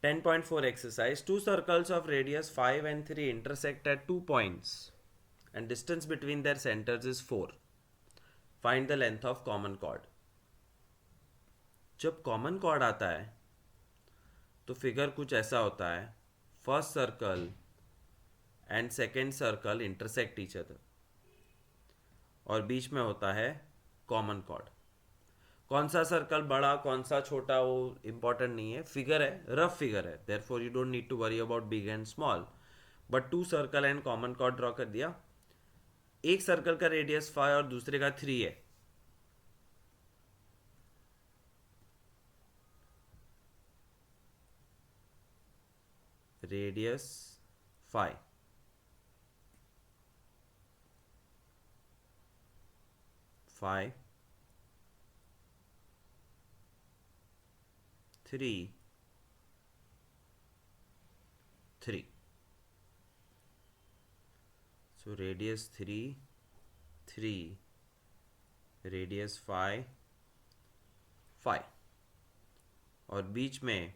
10.4 exercise. Two circles of radius 5 and 3 intersect at 2 points and distance between their centers is 4. Find the length of common chord. जब common chord आता है तो figure कुछ ऐसा होता है. First circle and second circle intersect each other और बीच में होता है कॉमन chord. कौन सा सर्कल बड़ा कौन सा छोटा वो इंपॉर्टेंट नहीं है, फिगर है, रफ फिगर है, therefore you don't need to worry about big and small. But two circle and common chord draw कर दिया. एक सर्कल का रेडियस 5 और दूसरे का 3 है. रेडियस 5, 5, 3, 3. So radius 3, 3, radius 5, 5. और बीच में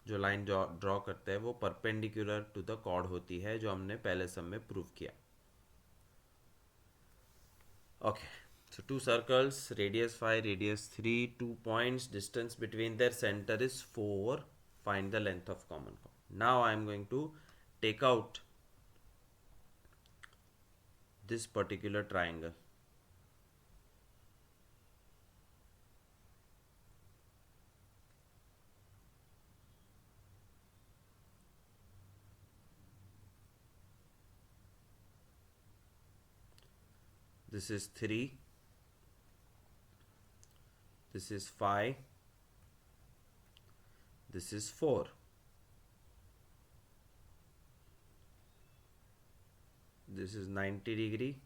जो लाइन ड्रॉ करते हैं वो परपेंडिकुलर टू द कॉर्ड होती है, जो हमने पहले सम में प्रूव किया. Okay, so two circles, radius 5, radius 3, 2 points, distance between their center is 4. Find the length of common chord. Now I am going to take out this particular triangle. This is 3, this is 5, this is 4. This is 90 degree.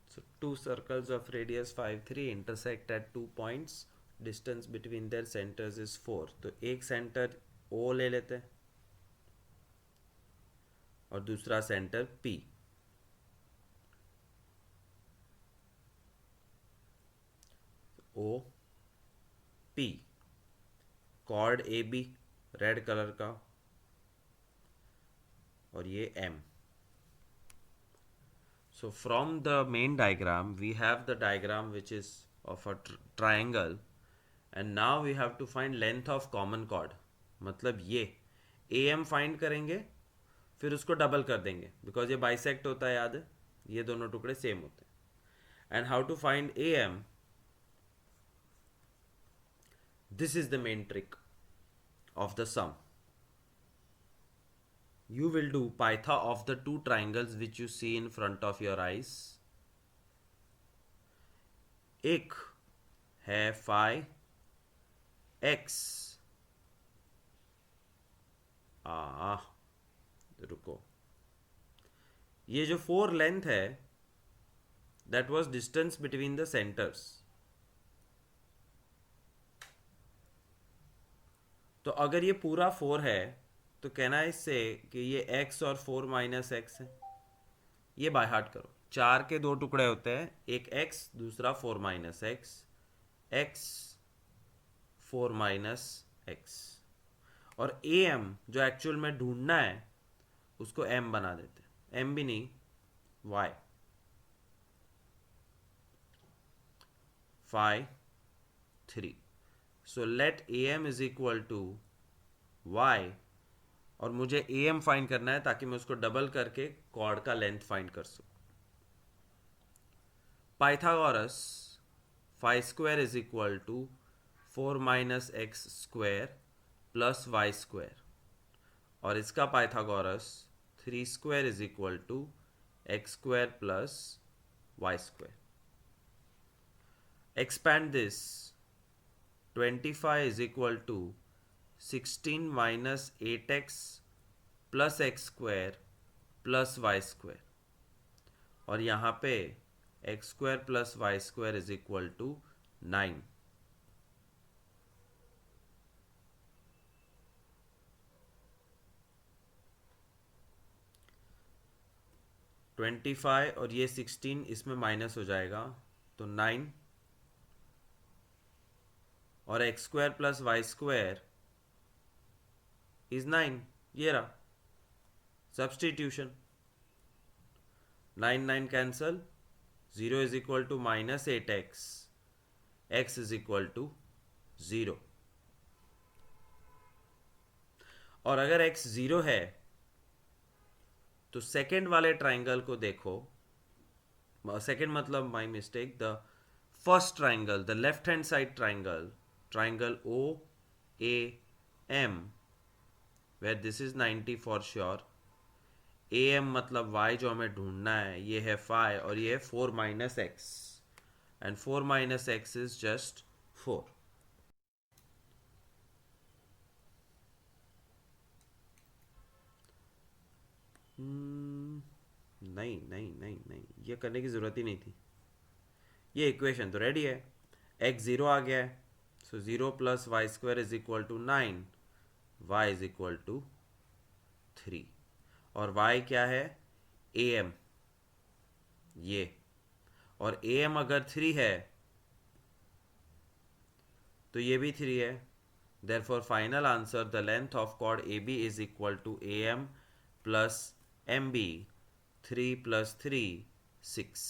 So two circles of radius 5, 3 intersect at 2 points. Distance between their centers is 4. तो एक centre O ले लेते हैं और दूसरा center P. O P. Chord A B red colour का और ये M. So from the main diagram we have the diagram which is of a triangle and now we have to find length of common chord. मतलब ये AM find करेंगे फिर उसको double कर देंगे बिकॉज ये बाइसेक्ट होता है, याद है, ये दोनों टुकड़े सेम होते हैं. And how to find AM, this is the main trick of the sum. You will do pytha of the two triangles which you see in front of your eyes. एक है phi x, रुको, ये जो 4 length है that was distance between the centers. तो अगर ये पूरा 4 है तो कहना है इससे कि ये x और 4 माइनस एक्स है. ये बाय हार्ट करो. 4 के 2 टुकड़े होते हैं, एक x दूसरा 4 minus x, x 4 minus x. और AM जो एक्चुअल में ढूंढना है उसको m बना देते हैं, m भी नहीं y. 5, 3. So let AM is equal to y और मुझे AM फाइंड करना है ताकि मैं उसको डबल करके कॉर्ड का लेंथ फाइंड कर सकूं. Pythagoras 5 square is equal to 4 minus x square plus y square और इसका Pythagoras 3 square is equal to x square plus y square. Expand this. 25 is equal to 16 minus 8x plus x square plus y square और यहाँ पे x square plus y square is equal to 9. Twenty five और ये 16 इसमें minus हो जाएगा तो 9 और x square plus y square is 9, ये रहा substitution, 9 9 cancel, 0 is equal to -8x, x is equal to 0। और अगर x 0 है तो सेकेंड वाले ट्राइंगल को देखो, सेकेंड मतलब my mistake, the first triangle, the left hand side triangle, triangle O A M, where this is 90 for sure, A M मतलब y जो हमें ढूंढना है ये है 5 और ये है 4 minus x, and 4 minus x is just 4। नहीं नहीं नहीं नहीं, ये करने की ज़रूरत ही नहीं थी, ये इक्वेशन तो रेडी है, x 0 आ गया है, so 0 plus y square is equal to 9, y is equal to 3, और y क्या है ए एम, ये, और ए एम अगर 3 है तो ये भी 3 है, therefore final answer the length of chord AB is equal to AM plus MB, 3 plus 3 6,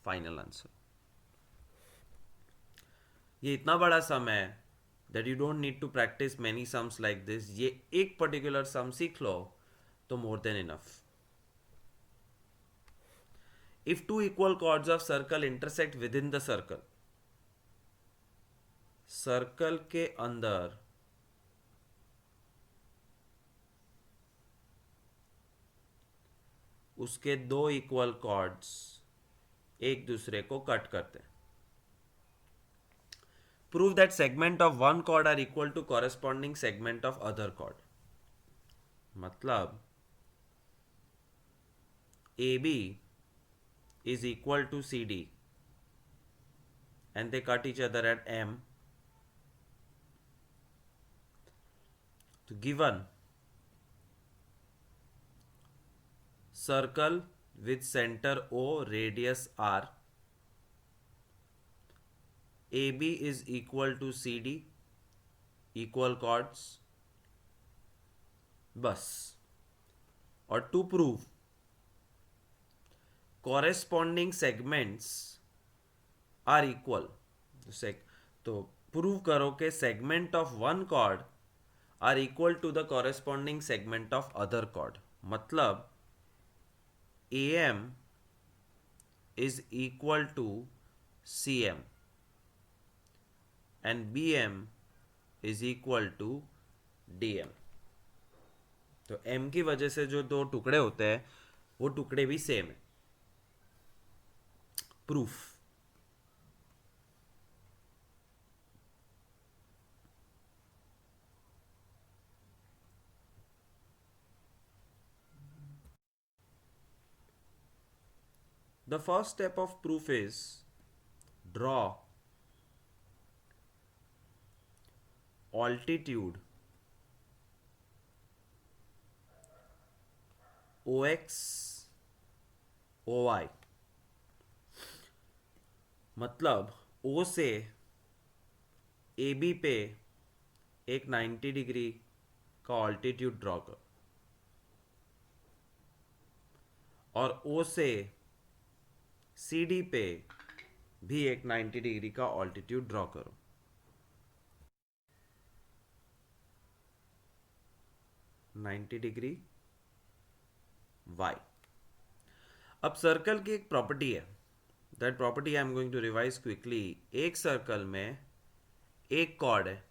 final answer. ये इतना बड़ा सम है that you don't need to practice many sums like this, ये एक पर्टिकुलर सम सीख लो तो more than enough. If two equal chords of circle intersect within the circle, circle के अंदर उसके दो इक्वल कॉर्ड्स एक दूसरे को कट करते हैं। Prove that segment of one chord are equal to corresponding segment of other chord, मतलब A B is equal to CD and they cut each other at M. So given circle with center O, radius R, AB is equal to CD, equal chords, बस। और to prove corresponding segments are equal, तो prove करो कि segment of one chord are equal to the corresponding segment of other chord, मतलब A M is equal to C M and B M is equal to D M. तो M की वजह से जो दो टुकड़े होते हैं वो टुकड़े भी सेम है। Proof, the first step of proof is draw altitude OX OY, मतलब O से AB पे एक 90 डिग्री का ऑल्टीट्यूड ड्रॉ करो और O से CD पे भी एक 90 डिग्री का ऑल्टीट्यूड ड्रॉ करो। 90 डिग्री Y। अब सर्कल की एक प्रॉपर्टी है, that property I am going to revise quickly. एक सर्कल में एक कॉर्ड है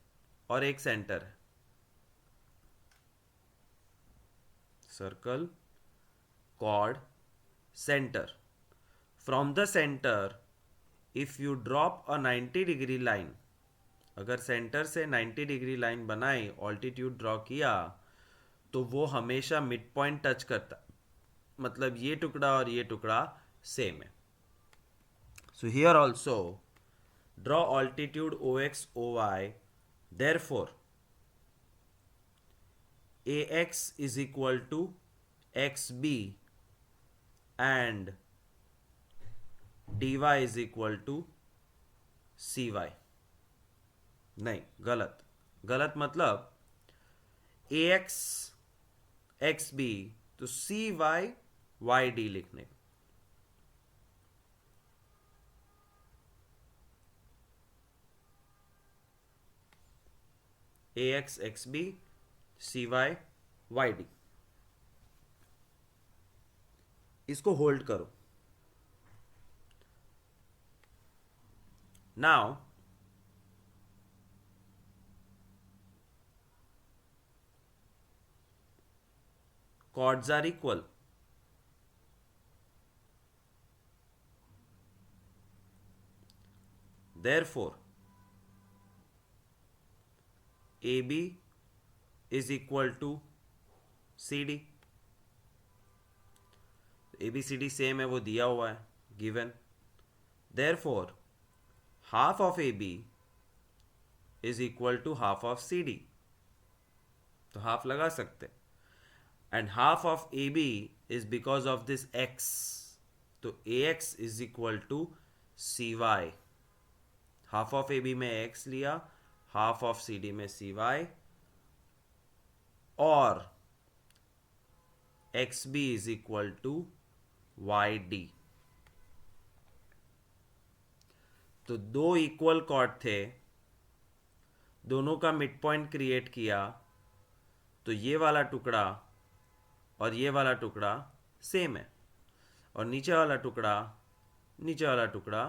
और एक सेंटर है। Circle, chord, center. From the center if you drop a 90 degree line, अगर सेंटर से 90 डिग्री लाइन बनाई, ऑल्टीट्यूड ड्रॉ किया, तो वो हमेशा मिड पॉइंट टच करता, मतलब ये टुकड़ा और ये टुकड़ा सेम है। So here also draw altitude OX OY, therefore AX is equal to XB and DY is equal to CY। नहीं, गलत। गलत मतलब ए एक्स एक्स बी, तो सी वाई वाई डी लिखने। A X X B C Y Y D, इसको hold करो। Now chords are equal. Therefore, AB is equal to CD. ABCD same है, वो दिया हुआ है, given. Therefore, half of AB is equal to half of CD. तो half लगा सकते, and half of A B is because of this X, तो A X is equal to C Y. Half of A B में X लिया, half of C D में C Y, और X B is equal to Y D. तो दो equal cord थे, दोनों का मिड पॉइंट क्रिएट किया, तो ये वाला टुकड़ा और ये वाला टुकड़ा सेम है, और नीचे वाला टुकड़ा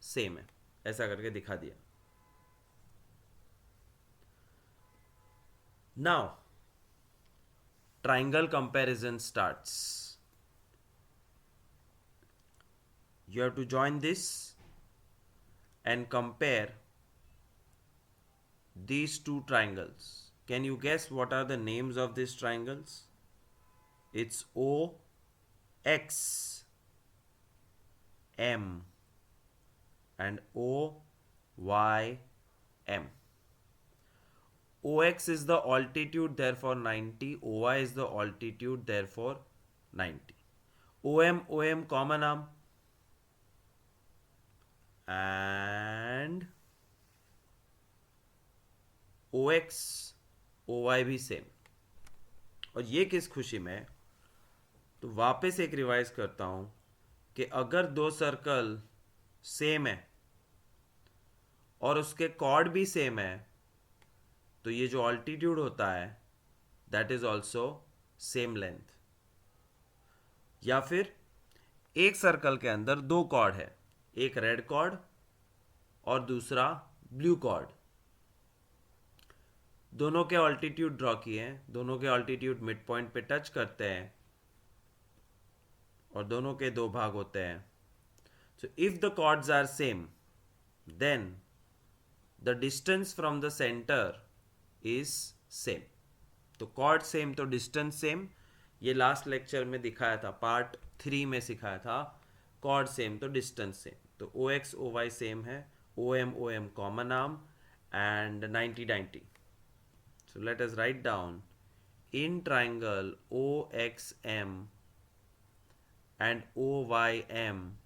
सेम है। ऐसा करके दिखा दिया। Now triangle comparison starts. You have to join this and compare these two triangles. Can you guess what are the names of these triangles? It's O X M and O Y M. OX is the altitude, therefore 90. OY is the altitude, therefore 90. OM common arm, and OX OY भी same. और ये किस खुशी में, तो वापस एक revise करता हूं कि अगर दो सर्कल सेम है और उसके कॉर्ड भी सेम है, तो ये जो ऑल्टीट्यूड होता है that is also same length. या फिर एक सर्कल के अंदर दो कॉर्ड है, एक रेड कॉर्ड और दूसरा ब्लू कॉर्ड, दोनों के ऑल्टीट्यूड ड्रॉ किए हैं, दोनों के ऑल्टीट्यूड मिड पॉइंट पे टच करते हैं और दोनों के दो भाग होते हैं। So if the chords are same, then the distance from the center is same. तो कॉर्ड सेम तो डिस्टेंस सेम। ये लास्ट लेक्चर में दिखाया था, पार्ट 3 में सिखाया था, कॉर्ड सेम तो डिस्टेंस सेम। तो O X O Y same है, O M common arm, and 90 so let us right down in triangle O X M and O Y M,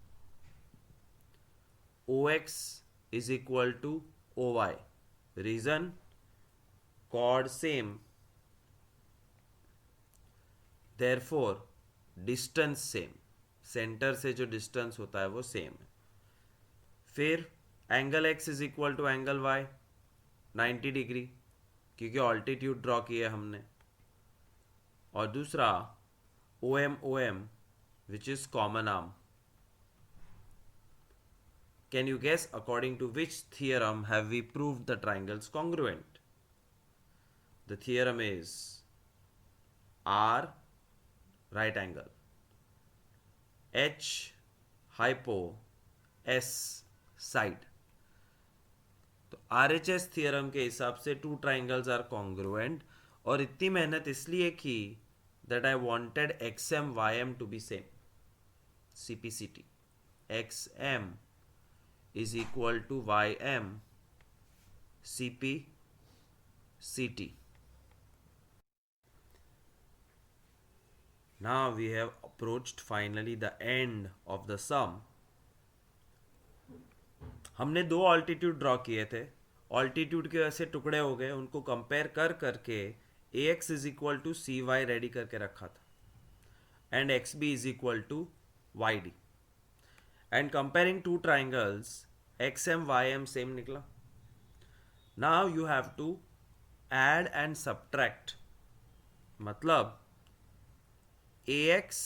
O X is equal to O Y. Reason, chord same, therefore distance same, center से जो distance होता है वो same है। फिर angle x is equal to angle y 90 degree, क्योंकि altitude draw किया हमने। और दूसरा O M which is common arm. Can you guess according to which theorem have we proved the triangles congruent? The theorem is R right angle, H hypo, S side. तो RHS theorem के हिसाब से two triangles are congruent, और इतनी मेहनत इसलिए की that I wanted XM YM to be same. CPCT, XM is equal to YM CPCT. Now we have approached finally the end of the sum. हमने दो ऑल्टीट्यूड ड्रॉ किए थे altitude के ऐसे टुकड़े हो गए, उनको कंपेयर कर करके A X is equal to C Y ready करके रखा था and X B is equal to Y D and comparing two triangles X M Y M same निकला. Now you have to add and subtract. मतलब A X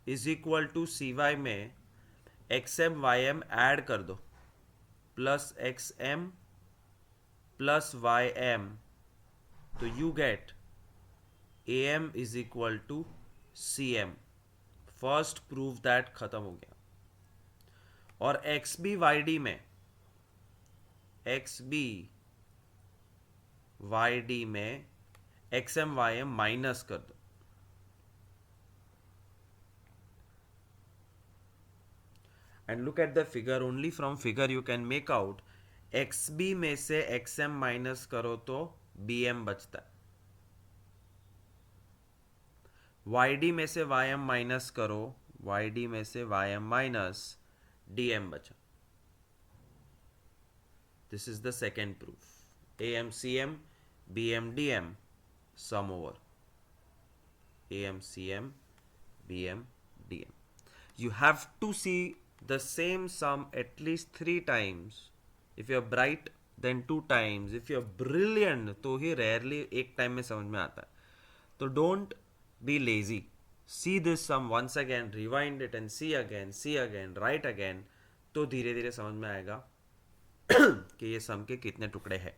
is equal to C Y में X M Y M add कर दो plus X M plus Y M, तो you get A M is equal to C M. First proof that खत्म हो गया. और X B Y D में X M Y M minus कर दो. And look at the figure. Only from figure you can make out X B में से x M minus करो तो बी एम बचता है. वाई डी में से वाई एम माइनस करो, वाई डी में से Y M minus D M बचा. This is the second proof. A M C M B M D M sum over A M C M B M D M. You have to see the same sum at least 3 times. If you're bright, then 2 times. If you're brilliant, तो ही rarely एक time में समझ में आता है. तो don't be lazy. See this sum once again, rewind it and see again, write again. तो धीरे धीरे समझ में आएगा कि ये सम के कितने टुकड़े हैं.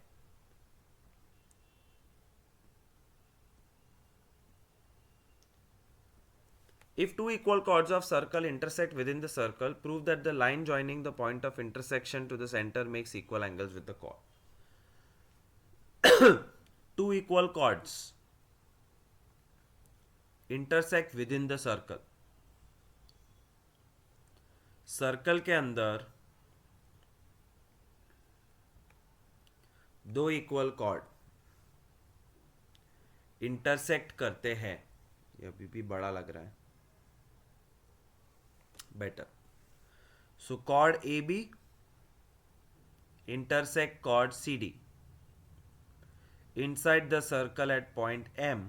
If two equal chords of circle intersect within the circle, prove that the line joining the point of intersection to the center makes equal angles with the chord. Two equal chords intersect within the circle. Circle के अंदर दो equal cord intersect करते हैं. ये अभी भी बड़ा लग रहा है. better. So chord AB intersect chord CD inside the circle at point M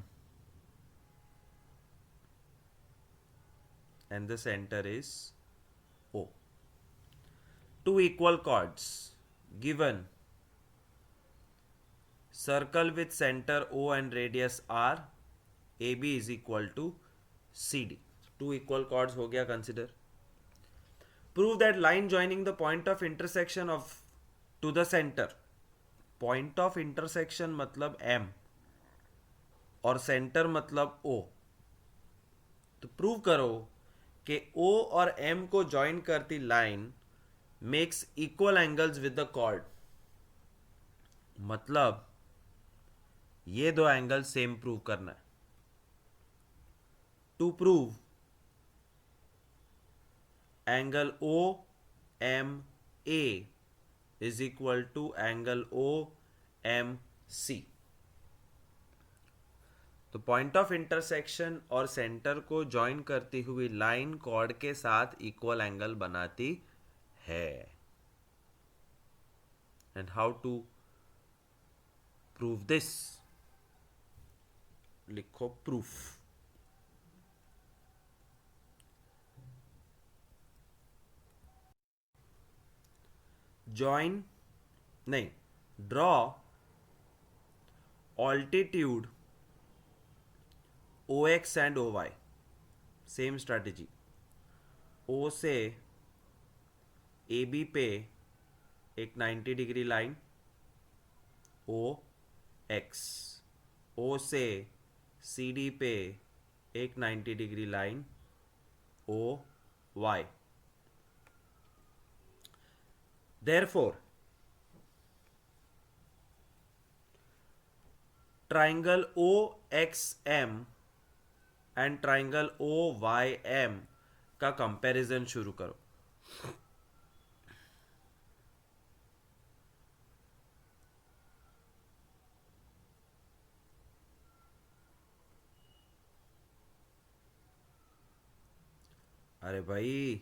and the center is O. Two equal chords given circle with center O and radius R, AB is equal to CD. Two equal chords हो गया consider. Prove that line joining the point of intersection of to the center. Point of intersection मतलब M और center मतलब O. तो prove करो कि O और M को ज्वाइन करती line makes equal angles with the chord. मतलब ये दो एंगल सेम प्रूव करना है. To prove angle OMA is equal to angle OMC. तो पॉइंट ऑफ इंटरसेक्शन और सेंटर को ज्वाइन करती हुई लाइन कॉर्ड के साथ इक्वल एंगल बनाती है. And how to prove this? लिखो प्रूफ. join नहीं, draw altitude OX and OY. Same strategy. O से AB पे एक 90 डिग्री लाइन OX, O से CD पे एक 90 degree line OY. Therefore, triangle OXM and triangle OYM का कंपैरिजन शुरू करो. अरे भाई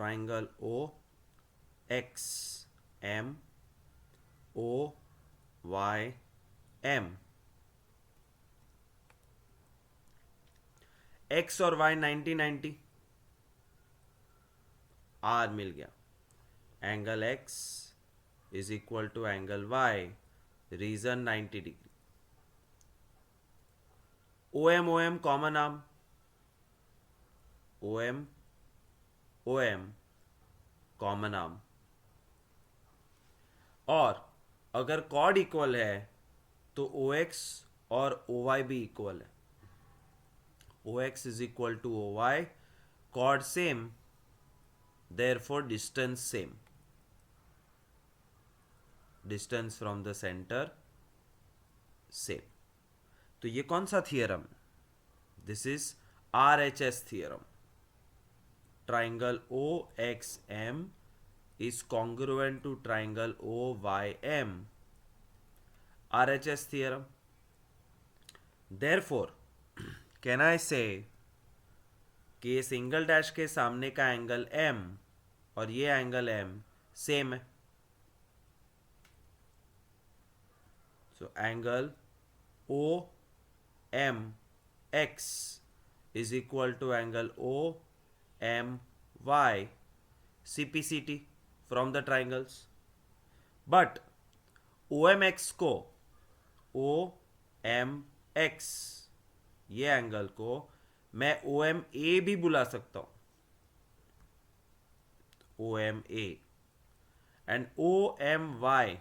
triangle O X M O Y M, X और वाई 90-90, आर मिल गया, angle X is equal to angle Y, reason 90 degree. O M common arm, O M common arm, और अगर कॉर्ड इक्वल है तो ओ एक्स और ओ वाई भी इक्वल है, O X is equal to O Y, chord same, therefore distance same, distance from the center same। तो ये कौन सा theorem? This is RHS theorem. Triangle OXM is congruent to triangle OYM, RHS theorem। Therefore can I say कि ये single dash के सामने का angle M और ये एंगल M सेम है। So angle OMX is equal to angle OMY, CPCT from the triangles। But OMX को OMX ये एंगल को मैं OMA भी बुला सकता हूं, OMA, एंड OMY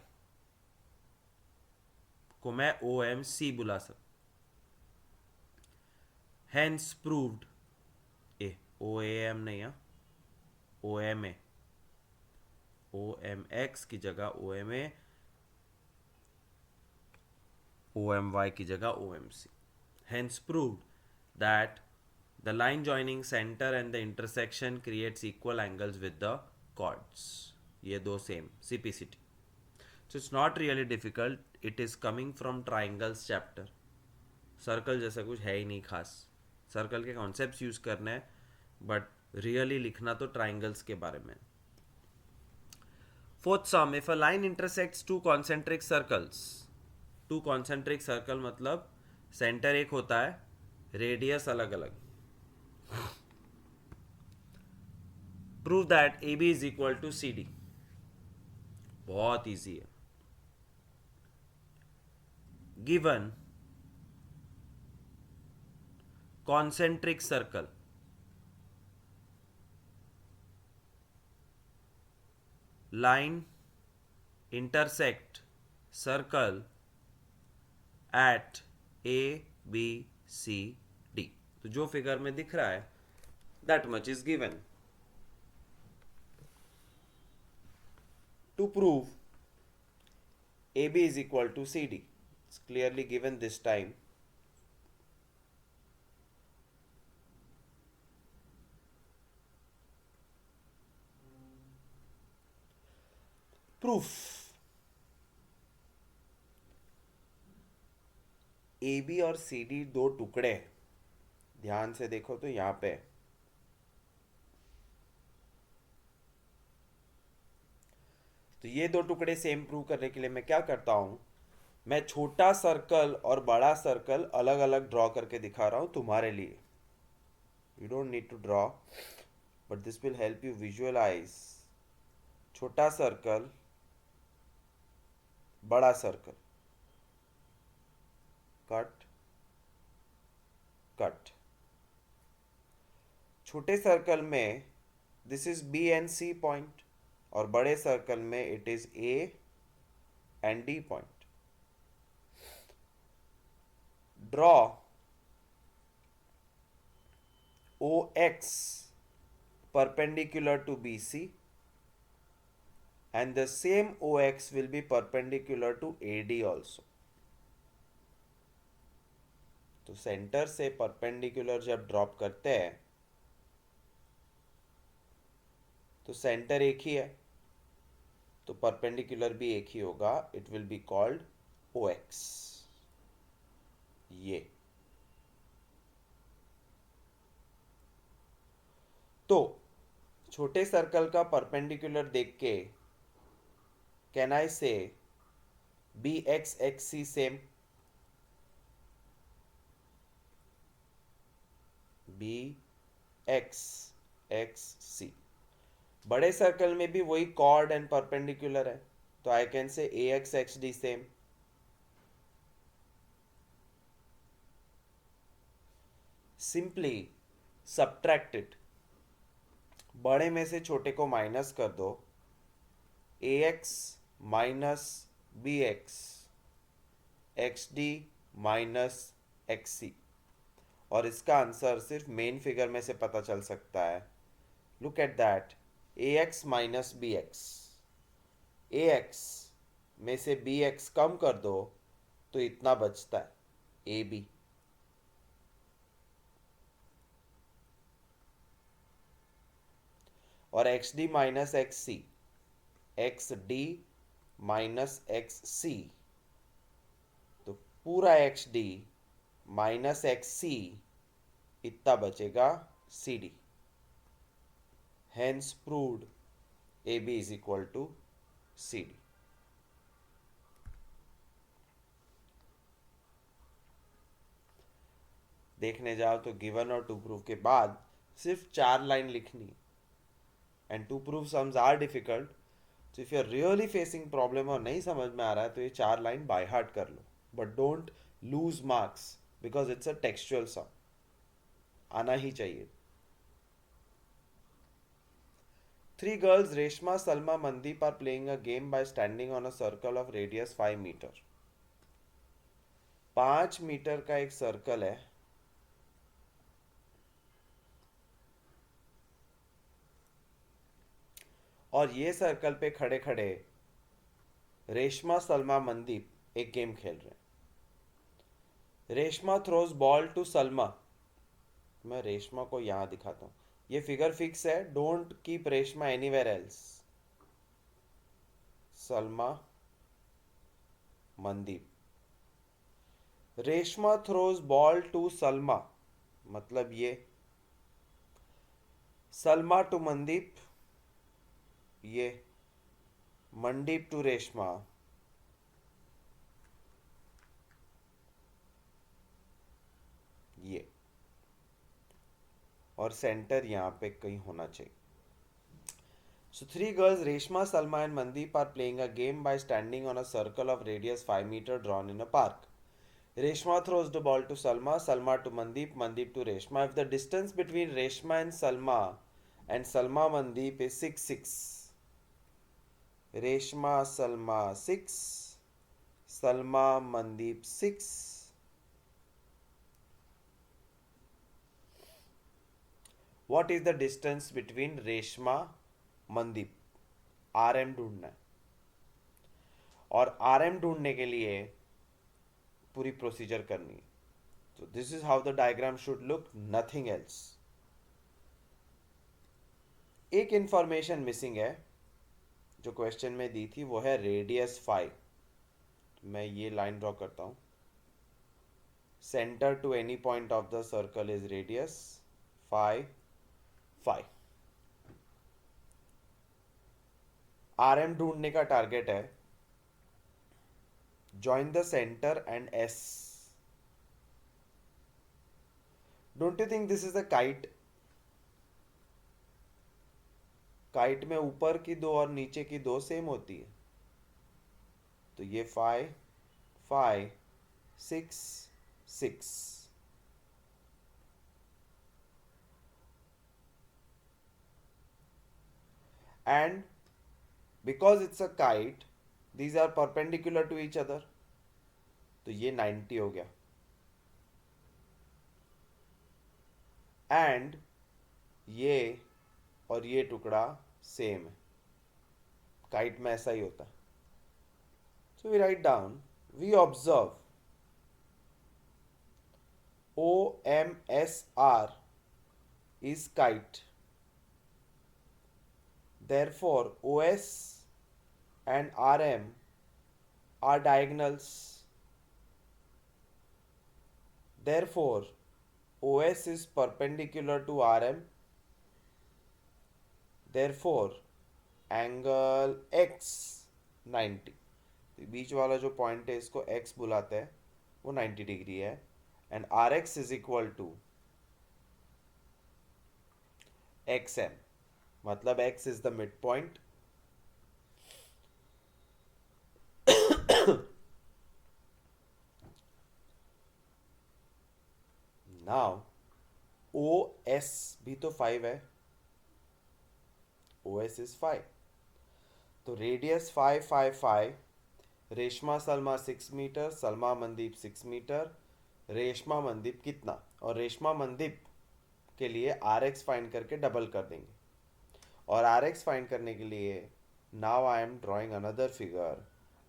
को मैं OMC बुला सकता। Hence proved, OAM नहीं है, OMA, OMX की जगह OMA, OMY की जगह OMC। Hence proved that the line joining center and the intersection creates equal angles with the chords। ये दो same, CPCT। So it's not really difficult, it is coming from triangles chapter। Circle जैसा कुछ है ही नहीं खास, circle के concepts use करने हैं, बट रियली लिखना तो ट्राइंगल्स के बारे में। Fourth sum, if a line intersects two concentric circles, two concentric circle मतलब सेंटर एक होता है, रेडियस अलग अलग। Prove that A B is equal to C D. बहुत इजी है। Given concentric circle, line intersect circle at A B C D। तो जो फिगर में दिख रहा है that much is given। To prove AB is equal to CD, it's clearly given this time। Proof, A B और C D दो टुकड़े, ध्यान से देखो तो यहां पे, तो ये दो टुकड़े सेम प्रूव करने के लिए मैं क्या करता हूं, मैं छोटा सर्कल और बड़ा सर्कल अलग अलग ड्रॉ करके दिखा रहा हूं तुम्हारे लिए। You don't need to draw, but this will help you visualise. छोटा सर्कल, बड़ा सर्कल, कट कट। छोटे सर्कल में this is B and C point, और बड़े सर्कल में it is A and D point. Draw OX perpendicular to BC and the same OX will be perpendicular to AD also। तो centre से perpendicular जब drop करते हैं तो centre एक ही है, तो परपेंडिकुलर भी एक ही होगा, it will be called OX। ये तो छोटे सर्कल का परपेंडिकुलर देख के कैन आई से बी एक्स एक्स सी सेम? बी एक्स एक्स सी, बड़े सर्कल में भी वही कॉर्ड एंड परपेंडिकुलर है, तो I can say A X X D same. Simply subtract it, बड़े में से छोटे को माइनस कर दो. A X minus B X X D minus X C, और इसका आंसर सिर्फ मेन फिगर में से पता चल सकता है. Look at that, A X minus B X, A X में से बी एक्स कम कर दो तो इतना बचता है, ए बी. और X D minus X C, X D minus X C, तो पूरा X D minus X C इतना बचेगा C D. Hence proved AB is equal to CD. देखने जाओ तो गिवन और टू प्रूव के बाद सिर्फ 4 लाइन लिखनी, and to prove sums are difficult. So if you are really facing problem और नहीं समझ में आ रहा है तो ये 4 लाइन बाय हार्ट कर लो, but don't lose marks because it's a textual sum, आना ही चाहिए. 3 girls, Reshma, Salma, Mandeep, are playing a game by standing on a circle of radius 5 meter. 5 metre का एक सर्कल है, और ये सर्कल पे खड़े खड़े रेशमा, सलमा, मनदीप एक गेम खेल रहे हैं. Reshma throws ball to Salma. मैं रेशमा को यहां दिखाता हूं, ये फिगर फिक्स है, don't keep Reshma anywhere else. Salma, Mandeep. Reshma throws ball to Salma, मतलब ये सलमा टू मनदीप, ये मनदीप टू रेशमा, ये, और सेंटर यहां पे कहीं होना चाहिए. So 3 girls, Reshma, Salma and Mandeep, are playing a game by standing on a circle of radius 5 meter drawn in a park. Reshma throws the ball to Salma, Salma to Mandeep, Mandeep to Reshma. If the distance between Reshma and Salma Mandeep is 6 6, Reshma Salma 6, Salma Mandeep 6, what is the distance between Reshma Mandeep? R M ढूंढना है, और are M ढूंढने के लिए पूरी procedure करनी है. तो this is how the diagram should look, nothing else. एक इंफॉर्मेशन मिसिंग है जो क्वेश्चन में दी थी, वो है रेडियस 5. मैं ये लाइन ड्रॉ करता हूं. Center to any point of the circle is radius 5 5. R M ढूंढने का टारगेट है join the center and S. Don't you think this is a kite? Kite में ऊपर की दो और नीचे की दो सेम होती है, तो ये 5 5 6 6. And because it's a kite, these are perpendicular to each other, तो ये 90 हो गया. एंड ये और ये टुकड़ा सेम है, काइट में ऐसा ही होता है. So we write down, we observe O M S R is kite, therefore OS and RM are diagonals. Therefore OS is perpendicular to RM. Therefore angle x 90, बीच वाला जो पॉइंट है इसको एक्स बुलाते हैं, वो 90 डिग्री है. And R X is equal to X M, मतलब X is the mid point. Now O S भी तो 5 है, ओ एस इज 5. तो radius 5 5 5, Reshma Salma 6 metre, Salma Mandeep 6 metre. Reshma Mandeep कितना, और रेशमा मनदीप के लिए आर एक्स फाइंड करके डबल कर देंगे. और आर एक्स फाइंड करने के लिए now I am drawing another figure.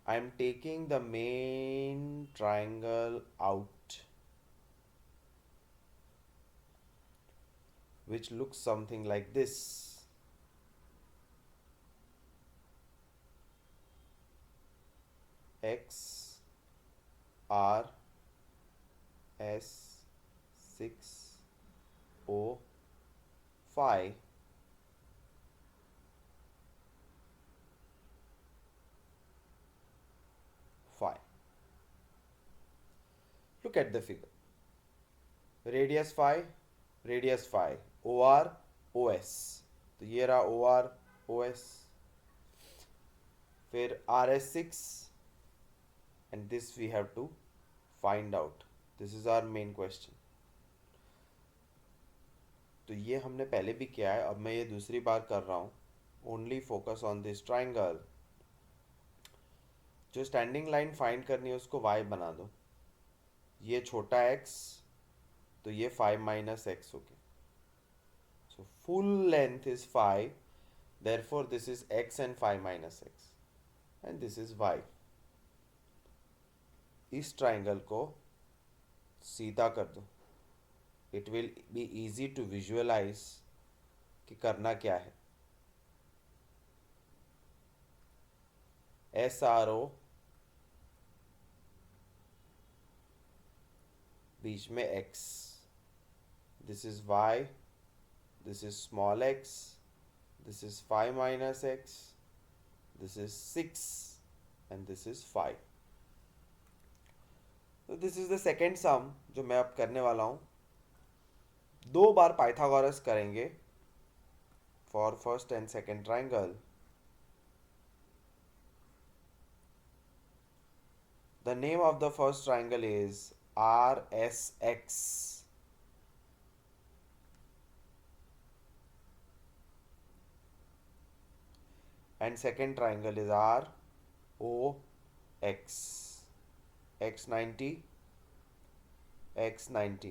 I am taking the main triangle out which looks something like this. X R S 6 O 5 5. Look at the figure. Radius 5, radius 5, OR OS. तो ये रहा OR OS. फिर RS6, and this we have to find out. This is our main question. तो ये हमने पहले भी किया है, अब मैं ये दूसरी बार कर रहा हूँ. Only focus on this triangle. जो स्टैंडिंग लाइन फाइंड करनी है उसको y बना दो. ये छोटा x, तो ये 5 माइनस एक्स हो गया. So full length is 5, therefore this is x and 5 minus x, and this is y. इस ट्राइंगल को सीधा कर दो. It will be easy to visualise कि करना क्या है. एस आर ओ बीच में x, this is y, this is small x, this is 5 minus x, this is 6, and this is 5. So this is the second sum जो मैं अब करने वाला हूँ. 2 बार पाइथागोरस करेंगे for first and second triangle. The name of the first triangle is RSX. And second triangle is ROX. X90, X90,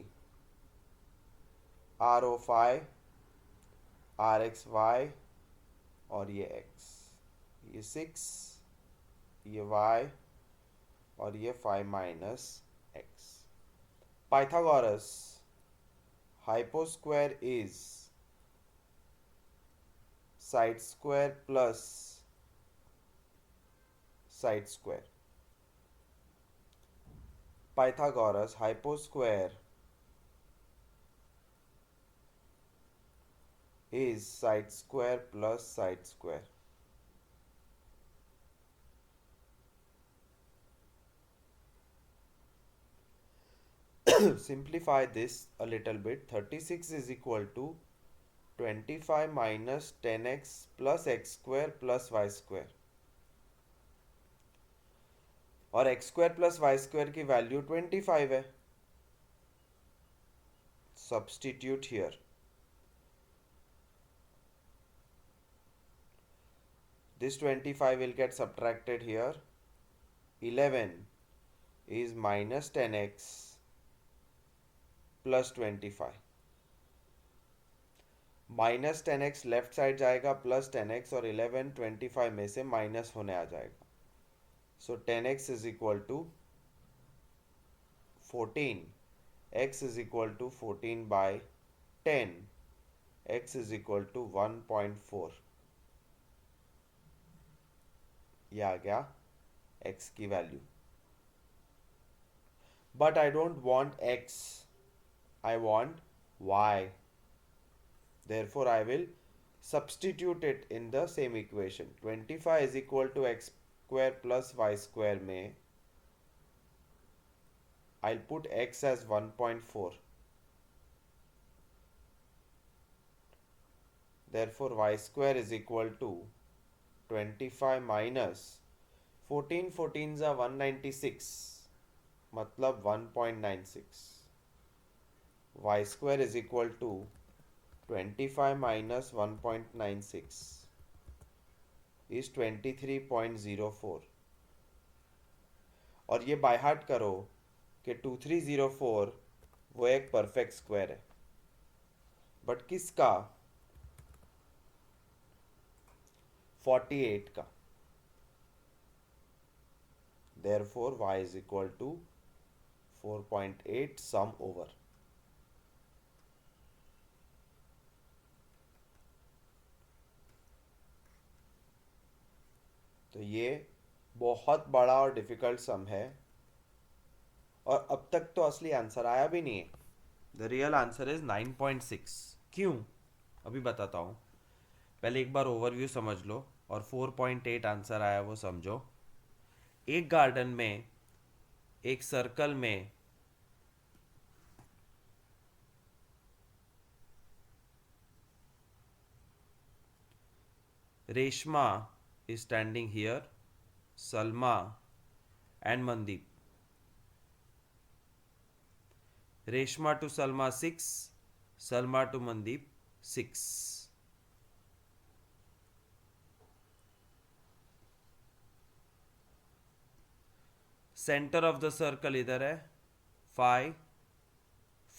RO5, RXY, और ये X, ये 6, ये Y, और ये 5 minus X. Pythagoras hyposquare is side square plus side square. Pythagoras hyposquare is side square plus side square. Simplify this a little bit. 36 is equal to 25 minus 10x plus x square plus y square. और x square plus y square की value 25 है. Substitute here. This 25 will get subtracted here. 11 is minus 10x plus 25. Minus 10x left side जाएगा, plus 10x, और 11 25 में से minus होने आ जाएगा. So 10x is equal to 14. X is equal to 14 by 10. X is equal to 1.4. ये आ गया x की value. But I don't want x. I want y. Therefore I will substitute it in the same equation. 25 is equal to x square plus y square में I'll put x as 1.4. Therefore y square is equal to 25 minus 14 14s are 196 मतलब 1.96. Y square is equal to 25 minus 1.96 is 23.04. और ये by heart करो कि 2304 वो एक perfect square है, but किसका? 48 का. Therefore y is equal to 4.8 sum over. तो ये बहुत बड़ा और डिफिकल्ट सम है, और अब तक तो असली आंसर आया भी नहीं है. The real answer is 9.6. क्यों? अभी बताता हूँ. पहले एक बार ओवरव्यू समझ लो और 4.8 आंसर आया वो समझो. एक गार्डन में एक सर्कल में Reshma is standing here, Salma and Mandeep. Reshma to Salma 6, Salma to Mandeep 6. Center of the circle इधर है 5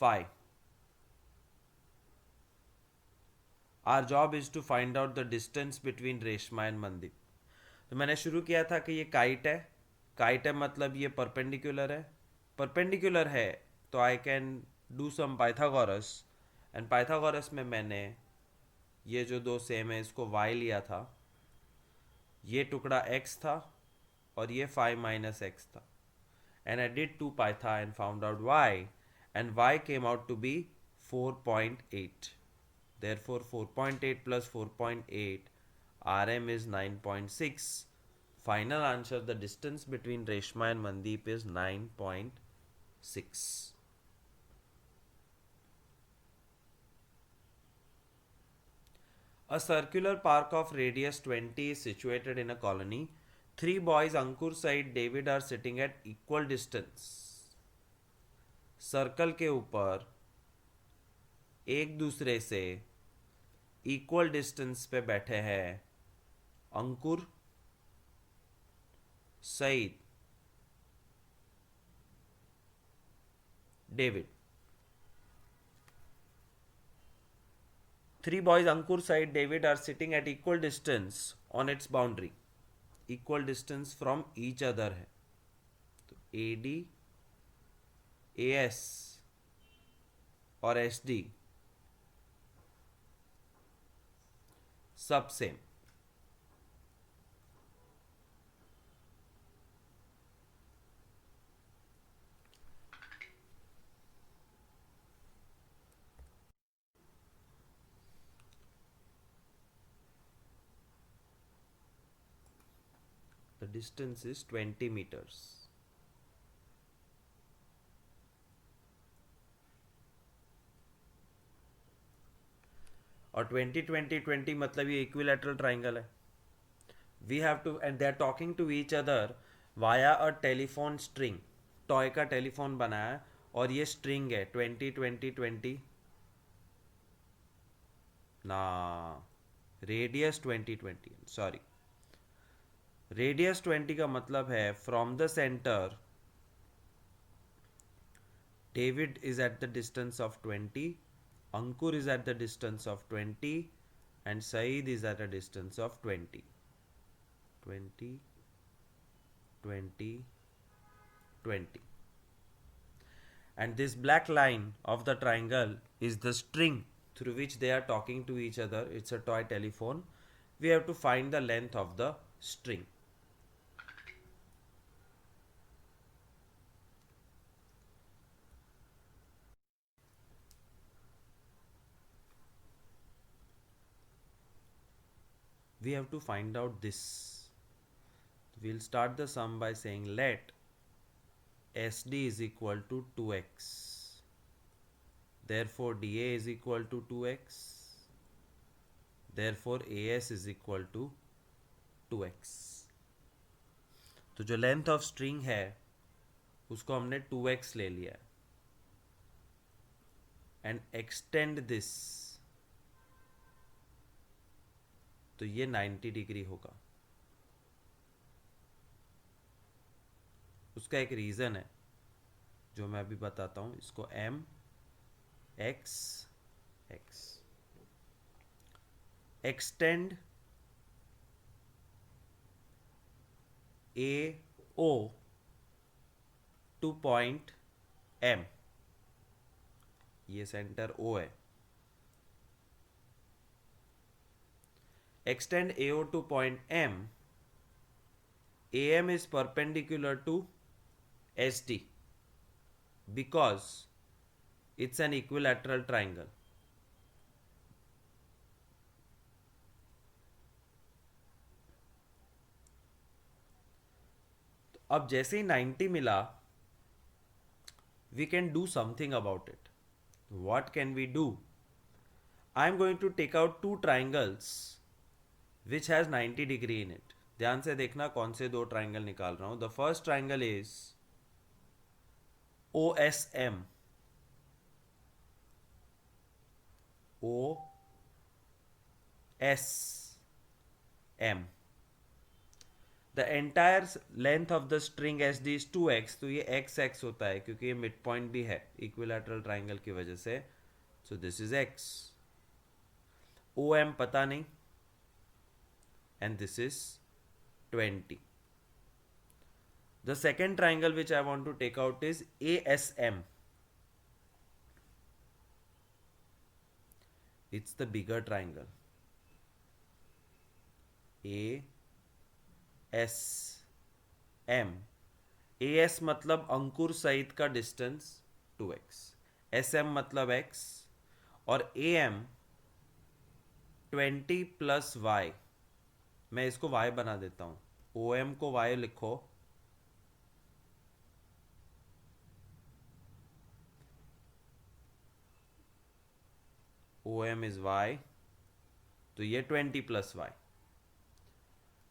5. Our job is to find out the distance between Reshma and Mandeep. तो मैंने शुरू किया था कि ये काइट है. काइट है मतलब ये परपेंडिकुलर है. परपेंडिकुलर है तो I can do sum Pythagoras, and Pythagoras में मैंने ये जो दो सेम है इसको y लिया था, ये टुकड़ा x था और ये 5 माइनस एक्स था, and I did 2 Pytha and found out y, and y came out to be 4.8. Therefore 4.8 plus 4.8, RM is 9.6. Final answer, the distance between Reshma and Mandeep is 9.6. A circular park of radius 20 is situated in a colony. 3 boys, Ankur, Said, David are sitting at equal distance. Circle के ऊपर एक दूसरे से equal distance पे बैठे हैं अंकुर, Saeed, David. 3 boys, Ankur, Said, David are sitting at equal distance on its boundary. Equal distance from each other है तो AD, AS और SD सब same. The distance is 20 meters. और 20 20 20 मतलब ये इक्विलैटरल ट्राइंगल है. We have two, and they are talking to each other via a telephone string. Toy का telephone बनाया है और ये स्ट्रिंग है 20 20 20 ना, रेडियस 20 20, सॉरी, रेडियस 20 का मतलब है from the centre David is at the distance of 20, Ankur is at the distance of 20, and Saeed is at a distance of 20. 20 20 20. And this black line of the triangle is the string through which they are talking to each other. It's a toy telephone. We have to find the length of the string. we have to find out this. We'll start the sum by saying let SD is equal to 2x. Therefore DA is equal to 2x. Therefore AS is equal to 2x. तो जो length of string है उसको हमने 2x ले लिया है. And extend this, तो ये 90 डिग्री होगा. उसका एक रीज़न है जो मैं अभी बताता हूँ. इसको m x x एक्सटेंड ए ओ टू पॉइंट m. ये सेंटर O है. Extend AO to point M. AM is perpendicular to SD because it's an equilateral triangle. तो अब जैसे ही 90 मिला, we can do something about it. What can we do? I am going to take out two triangles which has 90 degree in it. ध्यान से देखना कौन से दो ट्राइंगल निकाल रहा हूं. The first triangle is OSM. OSM. The entire length of the string SD is 2x. तो ये x होता है क्योंकि ये मिड पॉइंट भी है इक्विलैटरल ट्राइंगल की वजह से. So this is x. OM पता नहीं, and this is 20. The second triangle which I want to take out is ASM. It's the bigger triangle. ASM. AS मतलब अंकुर सहित का डिस्टेंस 2x. SM मतलब x. और AM 20 प्लस y. मैं इसको y बना देता हूं. OM को y लिखो. OM is y. तो ये 20 plus y.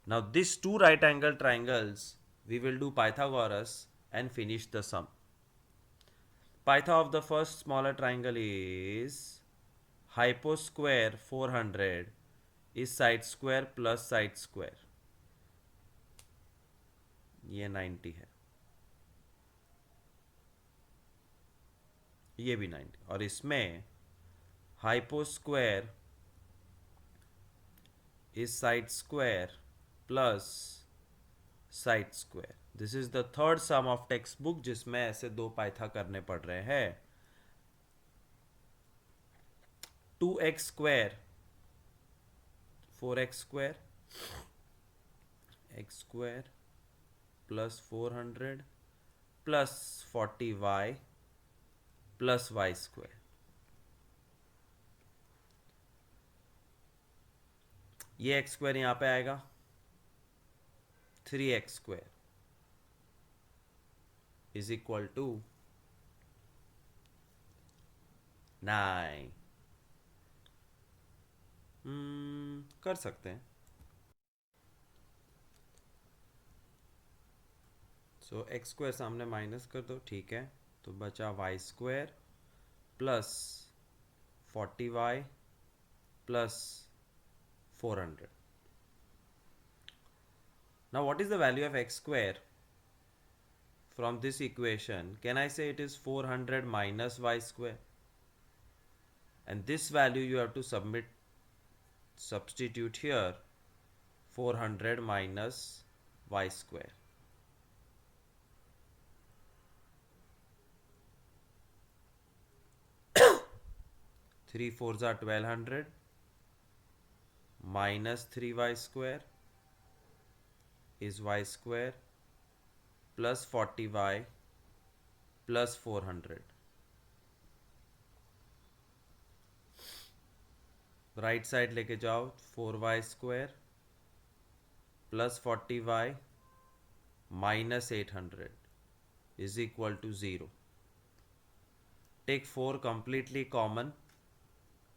Now these two right angle triangles we will do Pythagoras and finish the sum. Pytha of the first smaller triangle is hypo square 400 is side square plus side square. ये 90 है, ये भी 90. और इसमें hypo square is side square plus side square. This is the third sum of textbook जिसमें ऐसे दो पाइथा करने पड़ रहे हैं. 2x square 4x square x square plus 400 plus 40y plus y square. ये x square यहाँ पे आएगा 3x square is equal to 9. कर सकते हैं. सो एक्स स्क्वायर सामने माइनस कर दो, ठीक है. तो बचा y square plus 40y plus 400. Now what is the value of x square from this equation? Can I say it is 400 minus y square? And this value you have to substitute here, 400 minus y square. 3 4s are 1200 minus 3y square is y square plus 40y plus 400. Right side लेके जाओ. 4y square plus 40y minus 800 is equal to 0. Take 4 completely common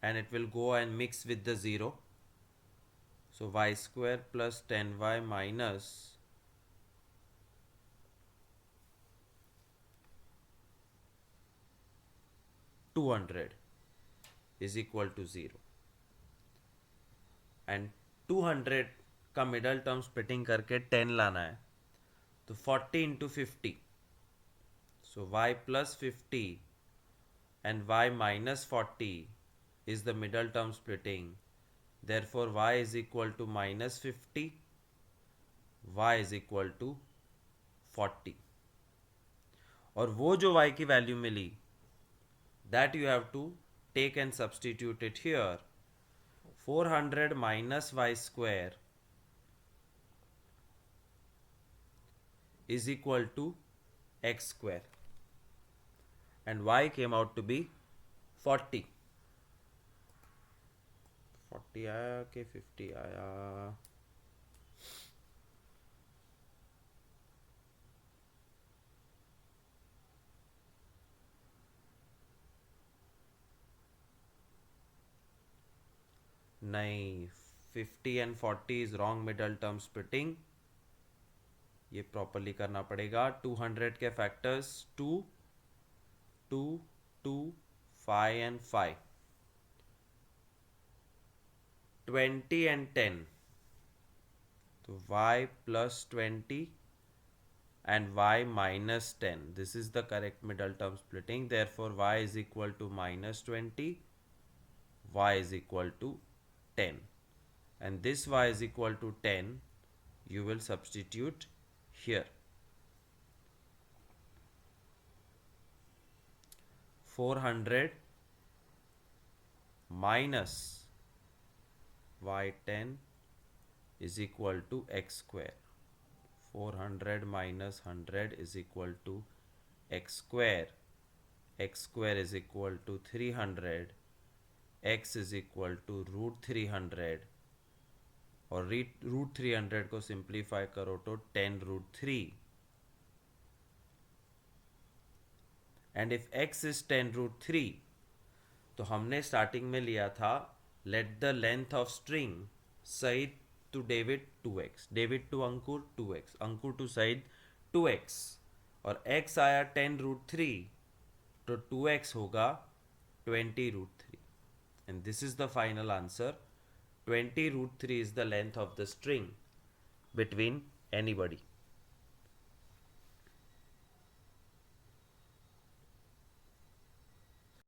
and it will go and mix with the 0. So y square plus 10y minus 200 is equal to 0. And 200 का middle term splitting करके 10 लाना है, तो 40 into 50, so y plus 50 and y minus 40 is the middle term splitting. Therefore y is equal to minus 50, y is equal to 40. और वो जो y की value मिली, that you have to take and substitute it here. 400 minus y square is equal to x square, and y came out to be 40. 40 आया कि 50 आया? नहीं, 50 and 40 is wrong middle term splitting. ये properly करना पड़ेगा. 200 के factors 2, 2, 2, 5 and 5. 20 and 10. तो y plus 20 and y minus 10. This is the correct middle term splitting. Therefore y is equal to minus 20, y is equal to 10. And this y is equal to 10 you will substitute here. 400 minus y10 is equal to x square. 400 minus 100 is equal to x square. X square is equal to 300. X is equal to root 300. और root 300 को simplify करो तो 10 root 3. And if x इज 10 root 3, तो हमने starting में लिया था let the length of string Saeed to David 2x, David to Ankur 2x, Ankur to Saeed 2x, और x आया 10 root 3, तो 2x होगा 20 root 3. And this is the final answer. 20 root 3 is the length of the string between anybody.